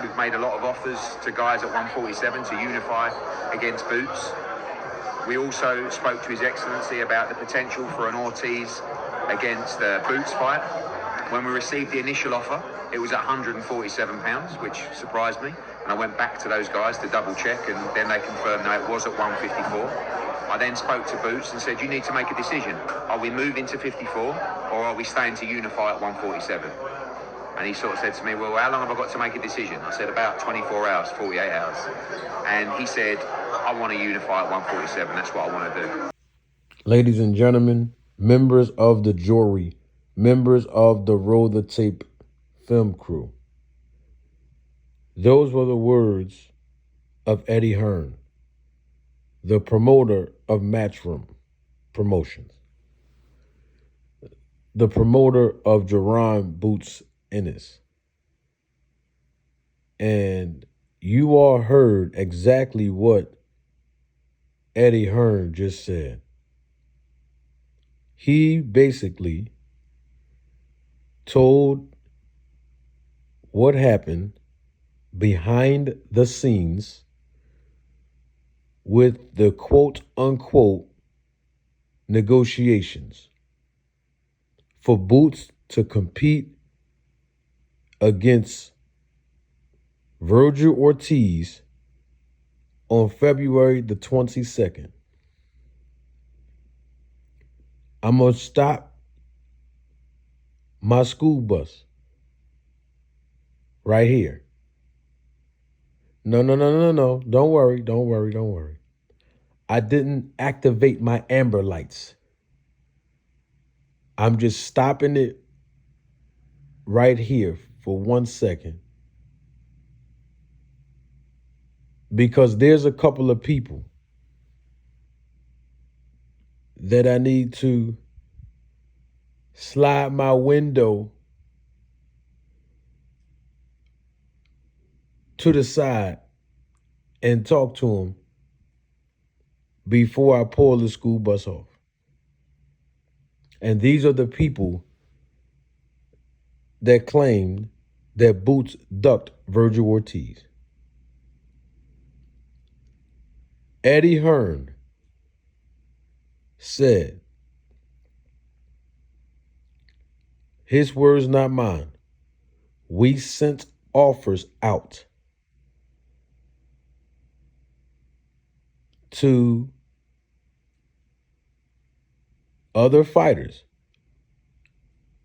we've made a lot of offers to guys at 147 to unify against Boots. We also spoke to His Excellency about the potential for an Ortiz against Boots fight. When we received the initial offer, it was at £147, which surprised me. And I went back to those guys to double check, and then they confirmed no, it was at 154. I then spoke to Boots and said, you need to make a decision. Are we moving to 54 or are we staying to unify at 147? And he sort of said to me, well, how long have I got to make a decision? I said, about 24 hours, 48 hours. And he said, I want to unify at 147. That's what I want to do. Ladies and gentlemen, members of the jury, members of the Roll the Tape film crew, those were the words of Eddie Hearn, the promoter of Matchroom Promotions, the promoter of Jerron Boots Ennis. And you all heard exactly what Eddie Hearn just said. He basically told what happened behind the scenes with the quote-unquote negotiations for Boots to compete against Virgil Ortiz on February the 22nd. I'm going to stop my school bus right here. No. Don't worry. I didn't activate my amber lights. I'm just stopping it right here for 1 second. Because there's a couple of people that I need to slide my window to the side and talk to them before I pull the school bus off. And these are the people that claimed that Boots ducked Virgil Ortiz. Eddie Hearn said, his words, not mine, we sent offers out to other fighters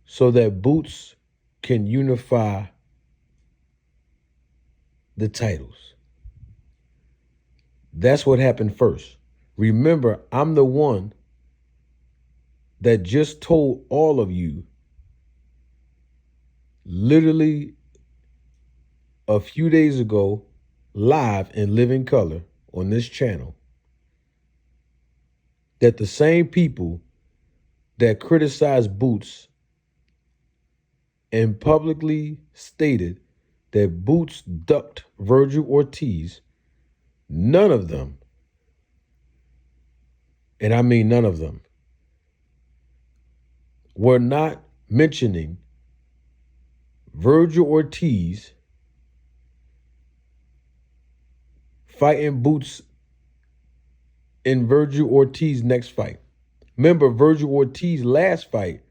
so that Boots can unify the titles. That's what happened first. Remember, I'm the one that just told all of you literally a few days ago, live in living color on this channel, that the same people that criticized Boots and publicly stated that Boots ducked Virgil Ortiz, none of them, and I mean none of them, were not mentioning Virgil Ortiz fighting Boots in Virgil Ortiz's next fight. Remember, Virgil Ortiz's last fight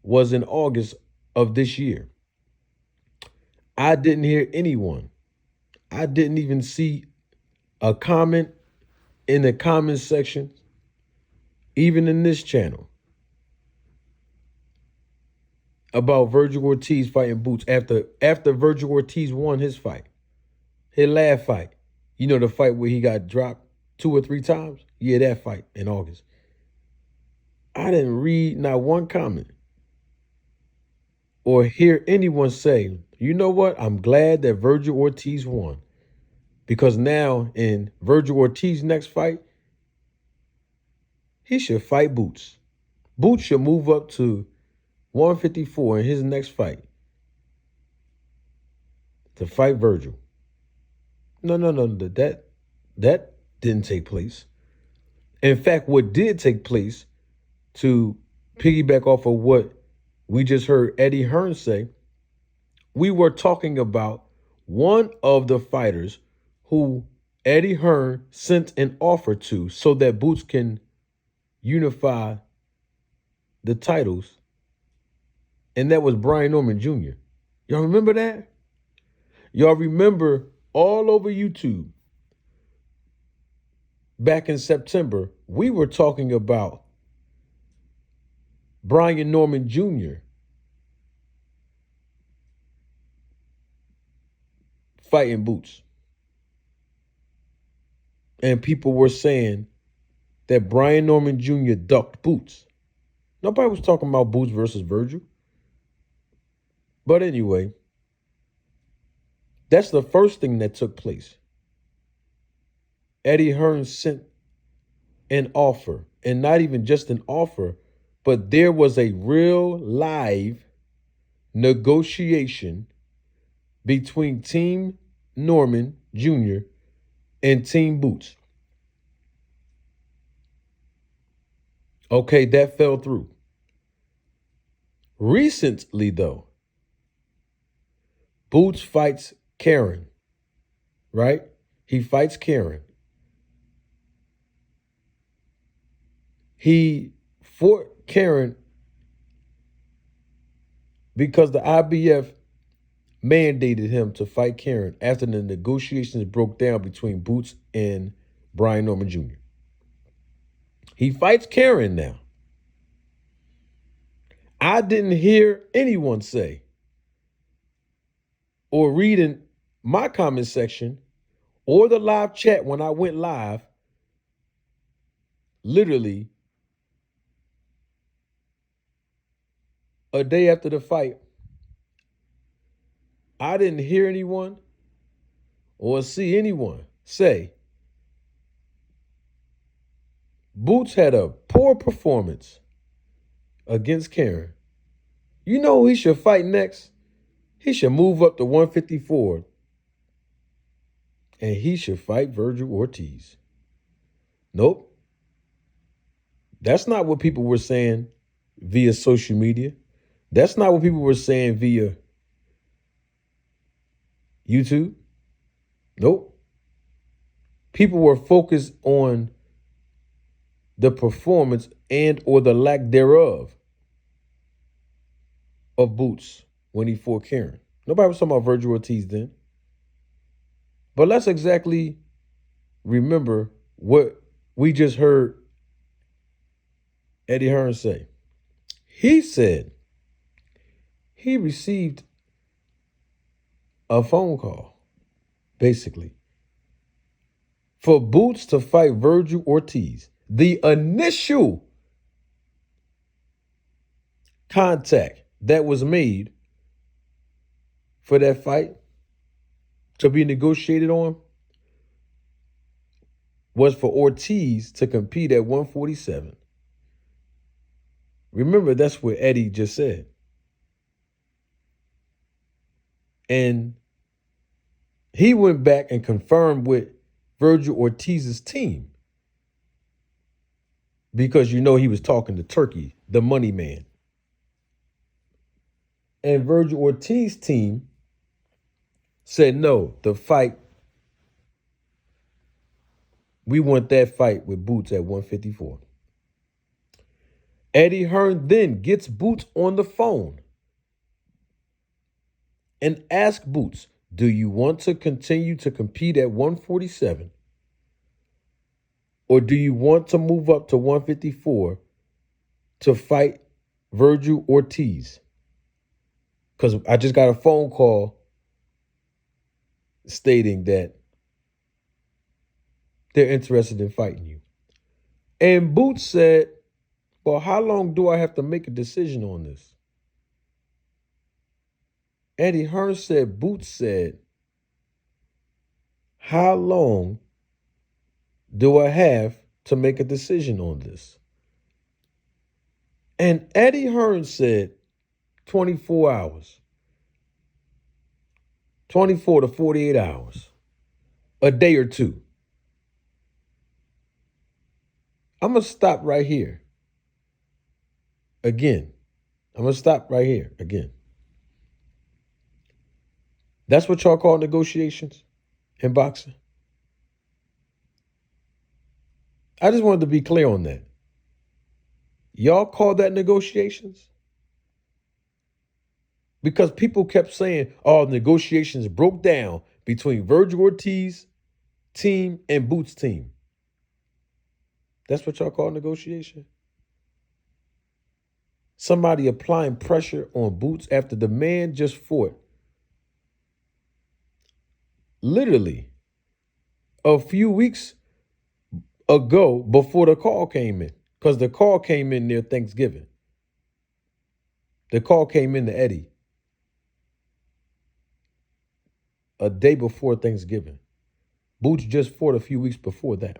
was in August of this year. I didn't hear anyone. I didn't even see a comment in the comment section, even in this channel, about Virgil Ortiz fighting Boots after Virgil Ortiz won his fight, his last fight. You know, the fight where he got dropped 2 or 3 times? Yeah, that fight in August. I didn't read not one comment or hear anyone say, you know what? I'm glad that Virgil Ortiz won. Because now in Virgil Ortiz's next fight, he should fight Boots. Boots should move up to 154 in his next fight to fight Virgil. No. That didn't take place. In fact, what did take place, to piggyback off of what we just heard Eddie Hearn say, we were talking about one of the fighters who Eddie Hearn sent an offer to so that Boots can unify the titles, and that was Brian Norman Jr. Y'all remember that? Y'all remember all over YouTube back in September, we were talking about Brian Norman Jr. fighting Boots. And people were saying that Brian Norman Jr. ducked Boots. Nobody was talking about Boots versus Virgil. But anyway, that's the first thing that took place. Eddie Hearn sent an offer, and not even just an offer, but there was a real live negotiation between Team Norman Jr. and Team Boots. Okay, that fell through. Recently, though, Boots fights Karen, right? He fights Karen. He fought Karen because the IBF mandated him to fight Karen after the negotiations broke down between Boots and Brian Norman Jr. He fights Karen now. I didn't hear anyone say or read in my comment section or the live chat when I went live, literally a day after the fight, I didn't hear anyone or see anyone say Boots had a poor performance against Karen. You know who he should fight next? He should move up to 154 and he should fight Virgil Ortiz. Nope. That's not what people were saying via social media. That's not what people were saying via YouTube. Nope. People were focused on the performance and or the lack thereof of Boots when he fought Karen. Nobody was talking about Virgil Ortiz then. But let's exactly remember what we just heard Eddie Hearn say. He said he received a phone call, basically, for Boots to fight Virgil Ortiz. The initial contact that was made for that fight to be negotiated on was for Ortiz to compete at 147. Remember, that's what Eddie just said. And he went back and confirmed with Virgil Ortiz's team because you know he was talking to Turkey, the money man. And Virgil Ortiz's team said, no, the fight, we want that fight with Boots at 154. Eddie Hearn then gets Boots on the phone and asks Boots, do you want to continue to compete at 147? Or do you want to move up to 154 to fight Virgil Ortiz? Because I just got a phone call stating that they're interested in fighting you. And Boots said, well, how long do I have to make a decision on this? Eddie Hearn said, Boots said, how long do I have to make a decision on this? And Eddie Hearn said 24 hours. 24 to 48 hours. A day or two. I'm going to stop right here. Again. I'm going to stop right here again. That's what y'all call negotiations in boxing. I just wanted to be clear on that. Y'all call that negotiations? Because people kept saying, oh, negotiations broke down between Virgil Ortiz team and Boots team. That's what y'all call negotiation? Somebody applying pressure on Boots after the man just fought literally a few weeks ago before the call came in. Because the call came in near Thanksgiving. The call came in to Eddie a day before Thanksgiving. Boots just fought a few weeks before that.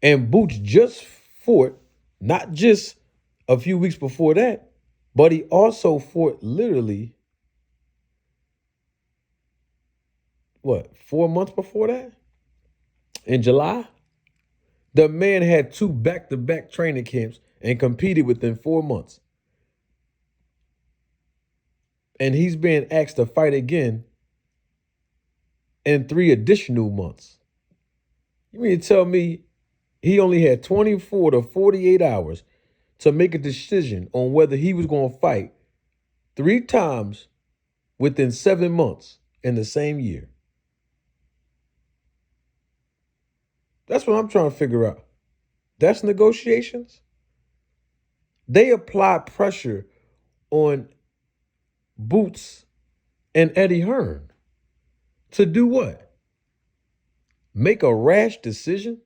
And Boots just fought not just a few weeks before that, but he also fought literally, 4 months before that? In July? The man had 2 back-to-back training camps and competed within 4 months. And he's being asked to fight again in 3 additional months. You mean to tell me he only had 24 to 48 hours to make a decision on whether he was going to fight 3 times within 7 months in the same year? That's what I'm trying to figure out. That's negotiations? They applied pressure on Boots and Eddie Hearn to do what? Make a rash decision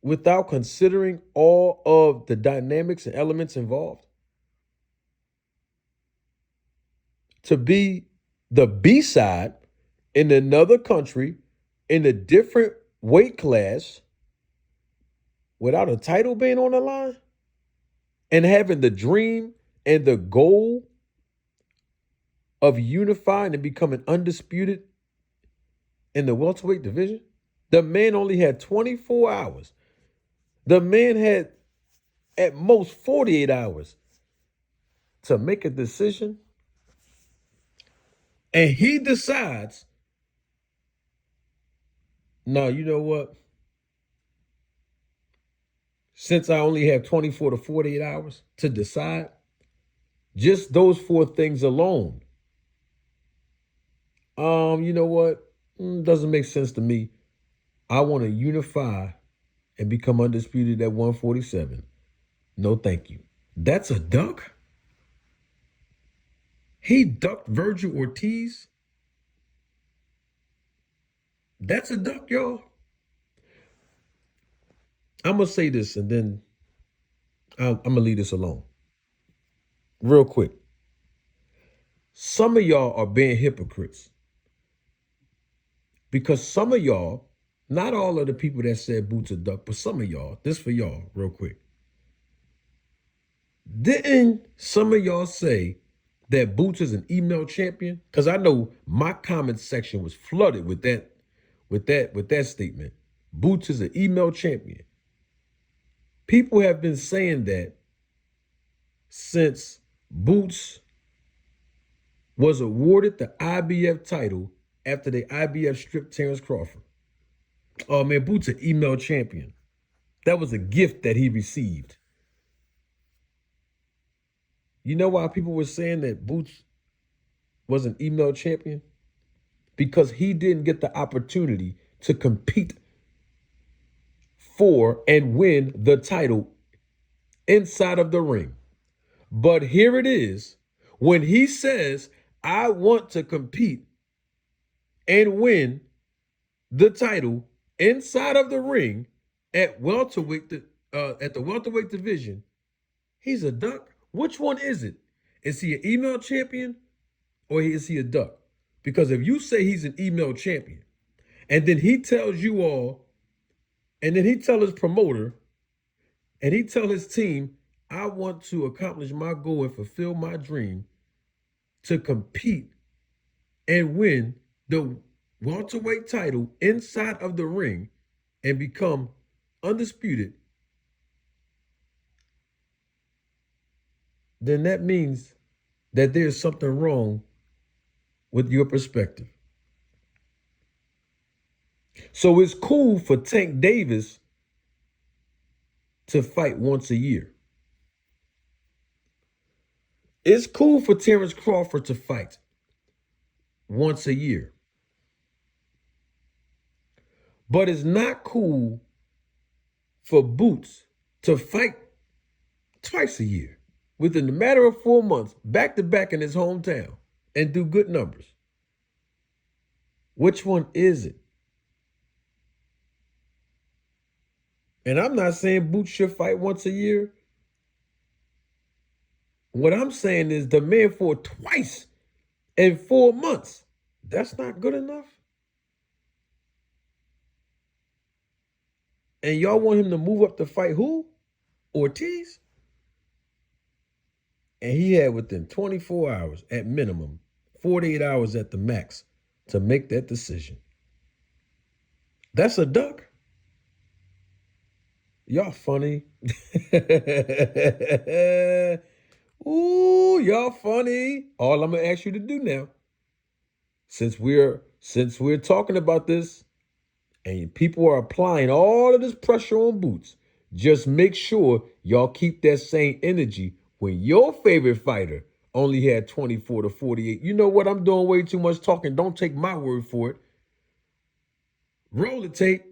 without considering all of the dynamics and elements involved? To be the B-side in another country in a different weight class without a title being on the line and having the dream and the goal of unifying and becoming undisputed in the welterweight division? The man only had 24 hours. The man had at most 48 hours to make a decision. And he decides, no, you know what? Since I only have 24 to 48 hours to decide, just those 4 things alone, you know what? Doesn't make sense to me. I want to unify and become undisputed at 147. No, thank you. That's a duck? He ducked Virgil Ortiz? That's a duck, y'all? I'm going to say this and then I'm going to leave this alone. Real quick. Some of y'all are being hypocrites. Because some of y'all, not all of the people that said Boots a duck, but some of y'all, this for y'all real quick. Didn't some of y'all say that Boots is an email champion? Because I know my comment section was flooded with that statement. Boots is an email champion. People have been saying that since Boots was awarded the IBF title after the IBF stripped Terrence Crawford. Oh man, Boots an email champion. That was a gift that he received. You know why people were saying that Boots was an email champion? Because he didn't get the opportunity to compete for and win the title inside of the ring. But here it is. When he says, I want to compete and win the title inside of the ring at welterweight, at the welterweight division, he's a duck. Which one is it? Is he an email champion or is he a duck? Because if you say he's an email champion and then he tells you all, and then he tell his promoter and he tell his team, I want to accomplish my goal and fulfill my dream to compete and win the welterweight title inside of the ring and become undisputed, then that means that there's something wrong with your perspective. So it's cool for Tank Davis to fight once a year. It's cool for Terrence Crawford to fight once a year. But it's not cool for Boots to fight twice a year within the matter of 4 months, back to back in his hometown, and do good numbers. Which one is it? And I'm not saying Boots should fight once a year. What I'm saying is the man fought twice in 4 months. That's not good enough. And y'all want him to move up to fight who? Ortiz? And he had within 24 hours at minimum, 48 hours at the max to make that decision. That's a duck. Y'all funny. Ooh, y'all funny. All I'm gonna ask you to do now, since we're talking about this, and people are applying all of this pressure on Boots, just make sure y'all keep that same energy when your favorite fighter only had 24 to 48. You know what? I'm doing way too much talking. Don't take my word for it. Roll the tape.